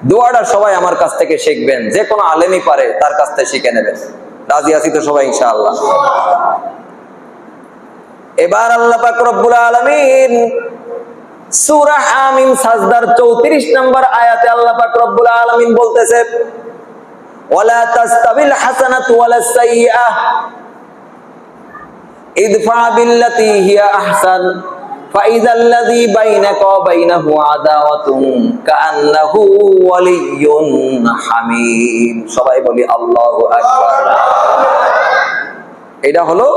দোয়াটা সবাই আমার কাছ থেকে শিখবেন, যে কোনো আলেমই পারে তার কাছ থেকে শিখে নেবেন। রাজি আছি তো সবাই ইনশাআল্লাহ? এবার আল্লাহ পাক রব্বুল আলামিন সূরা হামিম সাজদার 34 নম্বর আয়াতে আল্লাহ পাক রব্বুল আলামিন বলতেছে, ওয়ালা তাস্তাবিল হাসানাতু ওয়ালাস সাইয়্যাহ ইদফা বিল্লাতী হিয়া আহসান ফাইযাল্লাযী বাইনাকা ওয়া বাইনাহু আদাওয়াতুন কাআন্নাহু ওয়ালিয়্যুন হামীম। সবাই বলি আল্লাহু আকবার। এটা হলো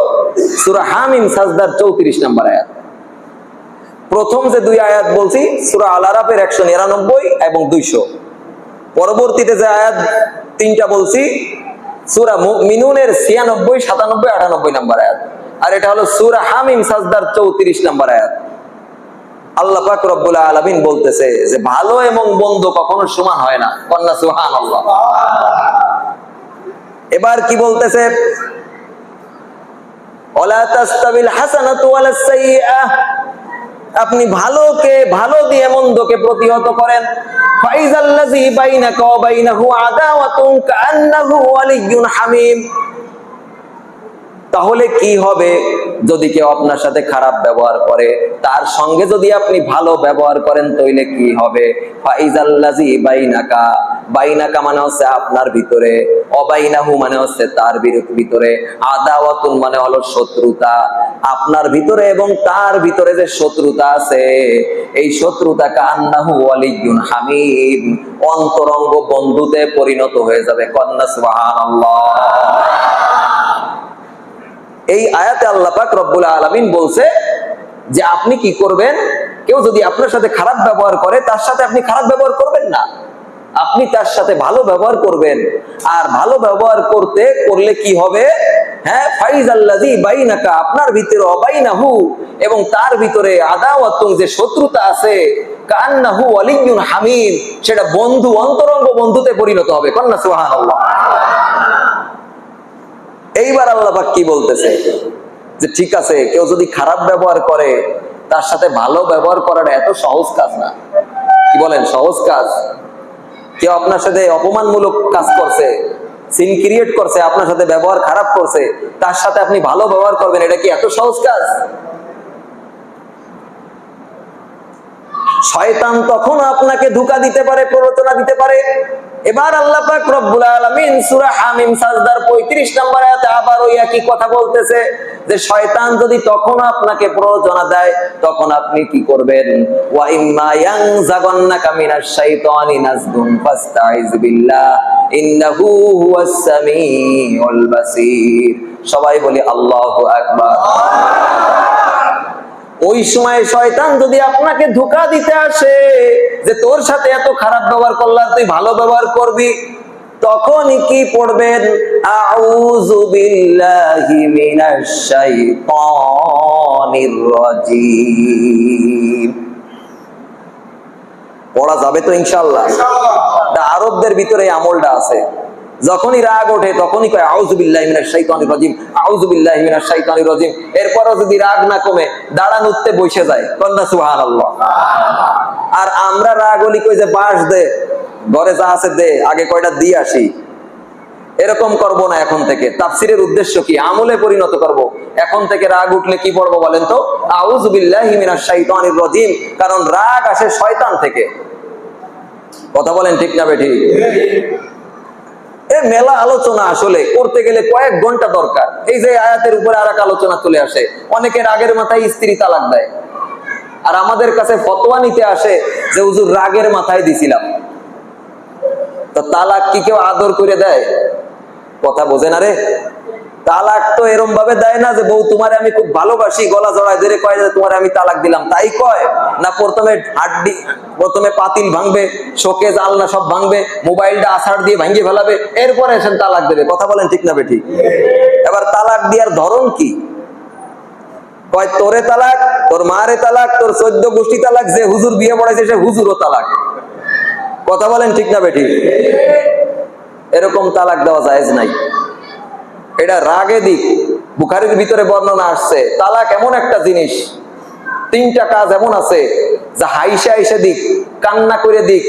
সূরা হামিম সাজদার 34 নম্বর আয়াত। প্রথম যে দুই আয়াত বলছি সূরা আল আরাফের 199 এবং 200, পরবর্তীতে যে আয়াত তিনটা বলছি সূরা মুমিনুনের 96, 97, 98 নম্বর আয়াত। আর এটা হলো সূরা হামিম সাজদার 34 নম্বর আয়াত। আল্লাহ পাক রব্বুল আলামিন বলতেছে যে ভালো এবং মন্দ কখনো সমান হয় না। কন্যা সুবহানাল্লাহ। এবার কি বলতেছে? ওয়ালা তাস্তাবিল হাসানাতু ওয়ালাস সাইয়্যাহ, আপনি ভালোকে ভালো দিয়ে মন্দকে প্রতিহত করেন। ফাইযাল্লাযী বাইনাকা ওয়া বাইনাহু আদাওয়াতুন কাআন্নাহু ওয়ালিয়্যুন হামীম। তাহলে কি হবে যদি কেউ আপনার সাথে খারাপ ব্যবহার করে, তার সঙ্গে যদি আপনি ভালো ব্যবহার করেন তাহলে কি হবে? ফাইযাল্লাযী বাইনাকা, বাইনাকা মানে হচ্ছে আপনার ভিতরে, অবাইনাহু মানে হচ্ছে তার ভিতরে, আদাওয়াতুন মানে হলো শত্রুতা। আপনার ভিতরে এবং তার ভিতরে যে শত্রুতা আছে, এই শত্রুতা কাআন্নাহু ওয়ালিয়্যুন হামীম, অন্তরঙ্গ বন্ধুতে পরিণত হয়ে যাবে। কন্যা সুবহানাল্লাহ। এই আয়াতে আল্লাহ পাক রব্বুল আলামিন বলছে যে আপনি কি করবেন, কেউ যদি আপনার সাথে খারাপ ব্যবহার করে তার সাথে আপনি খারাপ ব্যবহার করবেন না, আপনি তার সাথে ভালো ব্যবহার করবেন। আর ভালো ব্যবহার করলে কি হবে? হ্যাঁ, ফাইযাল্লাযী বাইনাকা, আপনার ভিতরে, অবাইনাহু, এবং তার ভিতরে, আদাওয়াতুন যে শত্রুতা আছে, কাআন্নাহু ওয়ালিয়্যুন হামীম, সেটা বন্ধু, অন্তরঙ্গ বন্ধুতে পরিণত হবে। কন্যা সুবহানাল্লাহ। এইবার আল্লাহ পাক কি বলতেছে যে ঠিক আছে, কেউ যদি খারাপ ব্যবহার করে তার সাথে ভালো ব্যবহার করাটা এত সহজ কাজ না। কি বলেন, সহজ কাজ? কেউ আপনার সাথে অপমানমূলক কাজ করছে, সিন ক্রিয়েট করছে, আপনার সাথে ব্যবহার খারাপ করছে, তার সাথে আপনি ভালো ব্যবহার করবেন, এটা কি এত সহজ কাজ? শয়তান তখন আপনাকে ধোঁকা দিতে পারে, প্ররোচনা দিতে পারে। এবার আল্লাহ পাক রব্বুল আলামিন সূরা হামিম সাজদার 35 নম্বর আয়াতে আবার ওই একই কথা বলতেছে যে শয়তান যদি তখন আপনাকে প্ররোচনা দেয় তখন আপনি কি করবেন? ওয়া ইম্মা ইয়ানজাগান্নাকা মিনাশ শাইতানি নাজগুন ফাস্তাইজ বিল্লাহ ইন্নাহু হুয়াস সামিউল বাসীর। সবাই বলি আল্লাহু আকবার। ওই সময় শয়তান যদি আপনাকে ধোঁকা দিতে আসে যে তোর সাথে এত খারাপ ব্যবহার করলাম, তুই ভালো ব্যবহার করবি, তখনই কি পড়বেন? আউযু বিল্লাহি মিনাশ শাইতানির রাজীম। পড়া যাবে তো ইনশাআল্লাহ? আরবদের ভিতরে এই আমলটা আছে, যখনই রাগ ওঠে তখনই কয় আউযু বিল্লাহি মিনাশ শাইতানির রাজিম, আউযু বিল্লাহি মিনাশ শাইতানির রাজিম। এরপরও যদি রাগ না কমে দাঁড়ান উঠতে বসে যায়, কন্যা সুবহানাল্লাহ। আর আমরা রাগ হলি কই যে বাঁশ দে, ঘরে যা আছে দে, আগে কয়টা দিয়ে আসি। এরকম করব না এখন থেকে। তাফসীরের উদ্দেশ্য কি? আমলে পরিণত করব। এখন থেকে রাগ উঠলে কি পড়বো বলেন তো? আউযু বিল্লাহি মিনাশ শাইতানির রাজিম। কারণ রাগ আসে শয়তান থেকে। কথা বলেন ঠিক না বেঠিক? এই মেলা আলোচনা আসলে করতে গেলে কয়েক ঘন্টা দরকার। এই যে আয়াতের উপরে আরেক আলোচনা চলে আসে, অনেকের রাগের মাথায় স্ত্রী তালাক দেয়, আর আমাদের কাছে ফতোয়া নিতে আসে যে হুজুর রাগের মাথায় দিছিলাম। তো তালাক কি কেউ আদর করে দেয়? কথা বোঝে না রে। তালাক তো এরম ভাবে দেয় না যে বউ তোমারে আমি খুব ভালোবাসি, গলা জড়ায় ধরে কয় যে তোমারে আমি তালাক দিলাম, তাই কয় না। প্রথমে পাতিল ভাঙবে, শোকেজ আলনা সব ভাঙবে, মোবাইলটা আছাড় দিয়ে ভাঙিয়ে ফেলাবে, এরপরে এসে তালাক দেবে। কথা বলেন ঠিক না বেঠিক? এবার তালাক দেওয়ার ধরন কি? কয় তোরে তালাক, তোর মারে তালাক, তোর 14 গোষ্ঠী তালাক, যে হুজুর বিয়ে পড়াইছে সে হুজুরও তালাক। কথা বলেন ঠিক না বেঠিক? এরকম তালাক দেওয়া জায়েজ নাই। এটা রাগে দিক। বুখারীর ভিতরে বর্ণনা আসছে, তালাক এমন একটা জিনিস, 3টা কাজ এমন আছে যা হাইসা হাইসা দিক, কান্না করে দিক,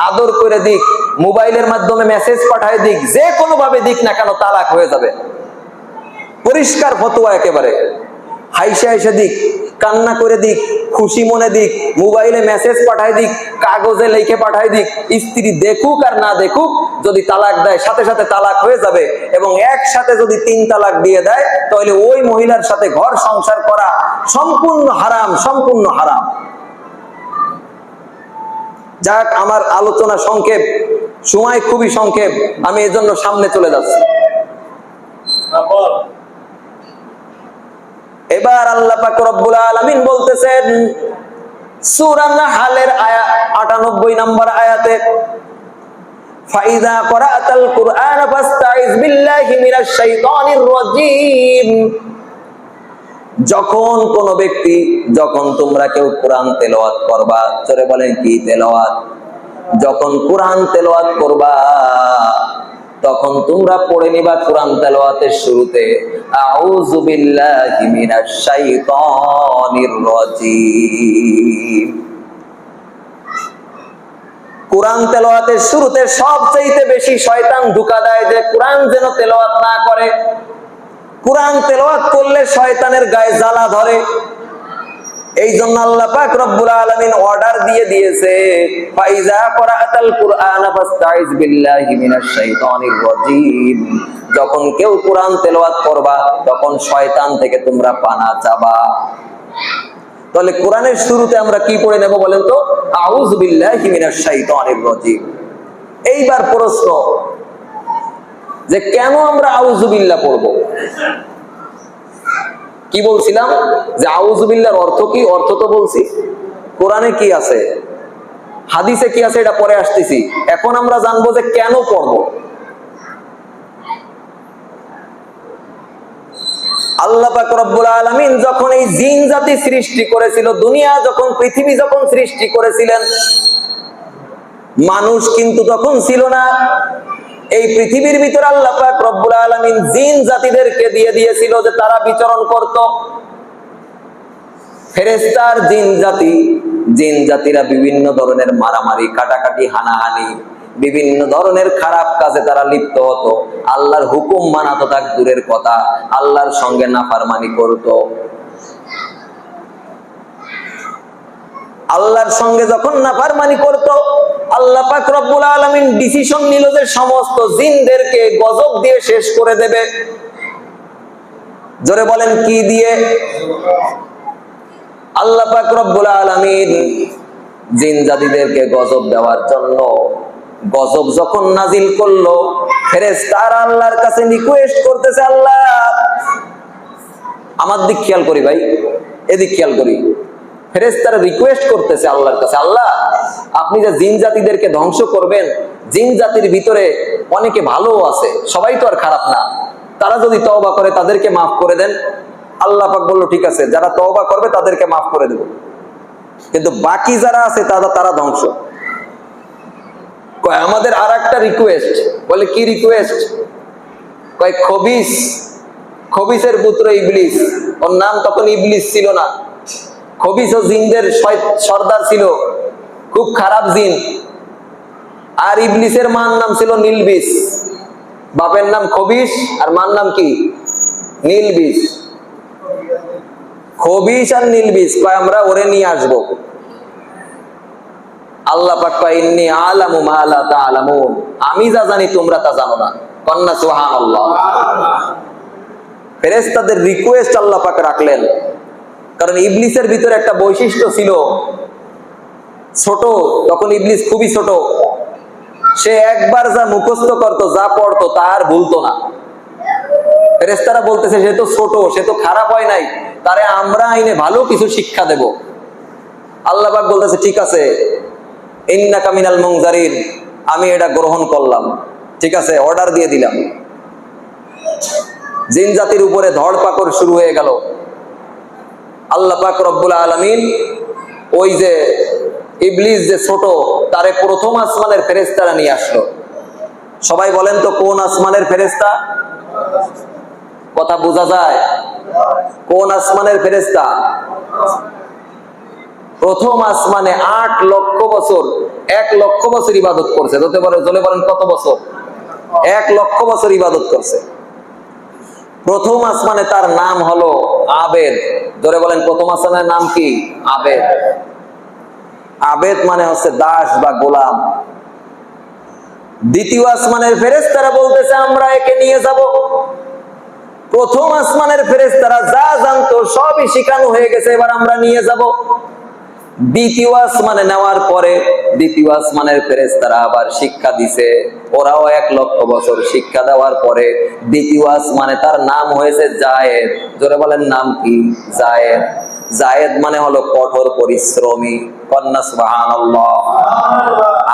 আদর করে দিক, মোবাইলের মাধ্যমে মেসেজ পাঠায় দিক, যে কোনো ভাবে দিক না কেন তালাক হয়ে যাবে। পরিষ্কার ফতোয়া একেবারে। হাইসা হাইসা দিক, কান্না করে দিক, খুশি মনে দিক, মোবাইলে মেসেজ পাঠায় দিক, কাগজে লিখে পাঠায় দিক, স্ত্রী দেখুক আর না দেখুক, যদি তালাক দেয় সাথে সাথে তালাক হয়ে যাবে। এবং একসাথে যদি 3 তালাক দিয়ে দেয় তাহলে ওই মহিলার সাথে ঘর সংসার করা সম্পূর্ণ হারাম, সম্পূর্ণ হারাম। যাক, আমার আলোচনা সংক্ষেপ, সময় খুবই সংক্ষেপ, আমি এজন্য সামনে চলে যাচ্ছি। এবার আল্লাহ পাক রব্বুল আলামিন বলতেছেন সূরা নাহলের আয়াত 98 নম্বর আয়াতে, ফাইযা ক্বরাআতাল কুরআন ফাস্তাইজ বিল্লাহি মিনাশ শাইতানির রাজীম। যখন কোন ব্যক্তি, যখন তোমরা কেউ কোরআন তেলাওয়াত করবা, জোরে বলেন কি তেলাওয়াত? যখন কোরআন তেলাওয়াত করবা তখন তোমরা পড়ে নিবা কোরআন তেলাওয়াতের শুরুতে আউযু বিল্লাহি মিনাশ শাইতানির রাজীম। কোরআন তেলাওয়াতের শুরুতে সবচেয়ে বেশি শয়তান ধোঁকা দেয় যে কোরআন যেন তেলাওয়াত না করে। কোরআন তেলাওয়াত করলে শয়তানের গায়ে জ্বালা ধরে। এই জন্য আল্লাহ পাক রব্বুল আলামিন অর্ডার দিয়ে দিয়েছে, ফাইজা ক্বরাআতাল কুরআন ফাস্তাইজ বিল্লাহি মিনাশ শাইতানির রাজীম। যখন কেউ কোরআন তেলাওয়াত করবা তখন শয়তান থেকে তোমরা পানা চাবা। তাহলে কোরআনের শুরুতে আমরা কি পড়ে নেব বলেন তো? আউযু বিল্লাহি মিনাশ শাইতানির রাজীম। এইবার প্রশ্ন যে কেন আমরা আউযু বিল্লাহ পড়ব? কি বলছিলাম যে আউযু বিল্লাহর অর্থ কি? অর্থ তো বলছি। কোরআনে কি আছে, হাদিসে কি আছে, এটা পরে আসতেছি। এখন আমরা জানবো যে কেন পড়বো। আল্লাহ পাক রব্বুল আলামিন যখন এই জিন জাতি সৃষ্টি করেছিল, দুনিয়া যখন, পৃথিবী যখন সৃষ্টি করেছিলেন, মানুষ কিন্তু তখন ছিল না। এই পৃথিবীর ভিতরে আল্লাহ পাক রব্বুল আলামিন জিন জাতিদেরকে দিয়ে দিয়েছিল যে তারা বিচরণ করত। ফেরেশতার জিন জাতি, জিন জাতিরা বিভিন্ন ধরনের মারামারি, কাটাকাটি, হানাহানি, বিভিন্ন ধরনের খারাপ কাজে তারা লিপ্ত হতো। আল্লাহর হুকুম মানা তো থাক দূরের কথা, আল্লাহর সঙ্গে নাফরমানি করত। আল্লাহর সঙ্গে যখন নাফরমানি করত, আল্লাহ পাক রব্বুল আলামিন ডিসিশন নিল যে সমস্ত জিনদেরকে গজব দিয়ে শেষ করে দেবে। জোরে বলেন কি দিয়ে? আল্লাহ পাক রব্বুল আলামিন জিন জাতিদেরকে গজব দেওয়ার জন্য গজব যখন নাজিল করলো, ফেরেশতারা আল্লাহর কাছে রিকোয়েস্ট করতেছে, আল্লাহ আমার দিক খেয়াল করি ভাই, এদিক খেয়াল করি। ফেরেশতারা রিকোয়েস্ট করতেছে আল্লাহর কাছে, আল্লাহ আপনি যে জিন জাতিদেরকে ধ্বংস করবেন, জিন জাতির ভিতরে অনেকে ভালো আছে, সবাই তো আর খারাপ না, তারা যদি তওবা করে তাদেরকে মাফ করে দেন। আল্লাহ পাক বলল ঠিক আছে, যারা তওবা করবে তাদেরকে মাফ করে দেব, কিন্তু বাকি যারা আছে তারা ধ্বংস। কয় আমাদের আর একটা রিকোয়েস্ট। বলে কি রিকোয়েস্ট? কয় খবিস, খবিসের পুত্র ইবলিস, ওর নাম তখন ইবলিস ছিল না, খবিস ও জিনদের সর্দার ছিল, খুব খারাপ জিন। আর ইবলিসের মার নাম ছিল নীলবিস। বাপের নাম খবিস আর মার নাম কি? নীলবিস। খবিস আর নীলবিস কয় আমরা ওরে নিয়ে আসবো। আল্লাহ পাক কয় ইন্নী আলামু মা লা তা'লামুন, আমি যা জানি তোমরা তা জানো না। কন্না সুবহানাল্লাহ। ফেরেশতাদের রিকোয়েস্ট আল্লাহ পাক রাখলেন, কারণ ইবলিসের ভিতরে একটা বৈশিষ্ট্য ছিল, ছোট তখন ইবলিস খুবই ছোট, সে একবার যা মুখস্থ করতো, যা পড়তো তা আর ভুলতো না। ফেরেশতারা বলতেছে সে তো ছোট, সে তো খারাপ হয় নাই, তারে আমরা আইনে ভালো কিছু শিক্ষা দেব। আল্লাহ পাক বলতেছে ঠিক আছে, ইন্নাকা মিনাল মুনজারিন, আমি এটা গ্রহণ করলাম, ঠিক আছে, অর্ডার দিয়ে দিলাম। জিন জাতির উপরে ধরপাকড় শুরু হয়ে গেল। আল্লাহ পাক রব্বুল আলামিন ওই যে ইবলিস যে ছোট, তারে প্রথম আসমানের ফেরেশতারা নিয়ে আসলো। সবাই বলেন তো কোন আসমানের ফেরেশতা? কথা বোঝা যায়? কোন আসমানের ফেরেশতা? প্রথম আসমানে 8 লক্ষ বছর, 1 লক্ষ বছর ইবাদত করছে। চলে বলেন কত বছর? 1 লক্ষ বছর ইবাদত করছে। প্রথম আসমানে তার নাম হলো আবেদ। ধরে বলেন প্রথম আসমানের নাম কি? আবেদ। আবেদ মানে হচ্ছে দাস বা গোলাম। দ্বিতীয় আসমানের ফেরেশতারা বলতেছে আমরা একে নিয়ে যাব। প্রথম আসমানের ফেরেশতারা যা জানতো সবই শিখানো হয়ে গেছে, এবার আমরা নিয়ে যাব। দ্বিতীয় আসমানে নেওয়ার পরে দ্বিতীয় আসমানের ফেরেশতারা আবার শিক্ষা দিছে, ওরাও 1 লক্ষ বছর শিক্ষা দেওয়ার পরে দ্বিতীয় আসমানে তার নাম হয়েছে জায়েদ। জোরে বলেন নাম কি? জায়েদ। জায়েদ মানে হলো কঠোর পরিশ্রমী। কন্না সুবহানাল্লাহ।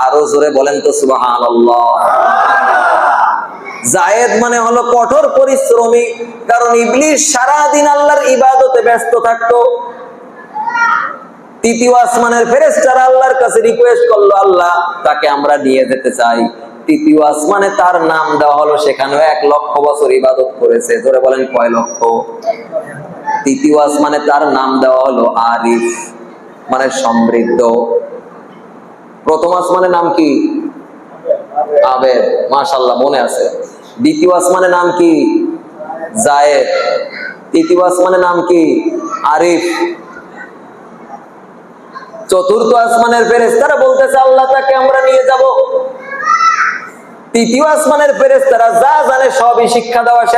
আরো জোরে বলেন তো সুবহানাল্লাহ। জায়েদ মানে হলো কঠোর পরিশ্রমী, কারণ ইবলিস সারাদিন আল্লাহর ইবাদতে ব্যস্ত থাকতো। তৃতীয় আসমানের ফেরেশতারা আল্লাহর কাছে রিকোয়েস্ট করলো, আল্লাহ তাকে আমরা নিয়ে যেতে চাই। তৃতীয় আসমানে তার নাম দেওয়া হলো, সেখানেও 1 লক্ষ বছর ইবাদত করেছে। ধরে বলেন কয় লক্ষ? তৃতীয় আসমানে তার নাম দেওয়া হলো আরিফ, মানে সমৃদ্ধ। প্রথম আসমানের নাম কি? আবেদ। মাশাআল্লাহ মনে আছে। দ্বিতীয় আসমানের নাম কি? জায়েদ। তৃতীয় আসমানের নাম কি? আরিফ। চতুর্থ আসমানের ফেরেশতারা বলতেছে আল্লাহ তাকে আমরা নিয়ে যাব। তৃতীয় আসমানের ফেরেশতারা যা জানে সবই শিক্ষা দেওয়া শেষ।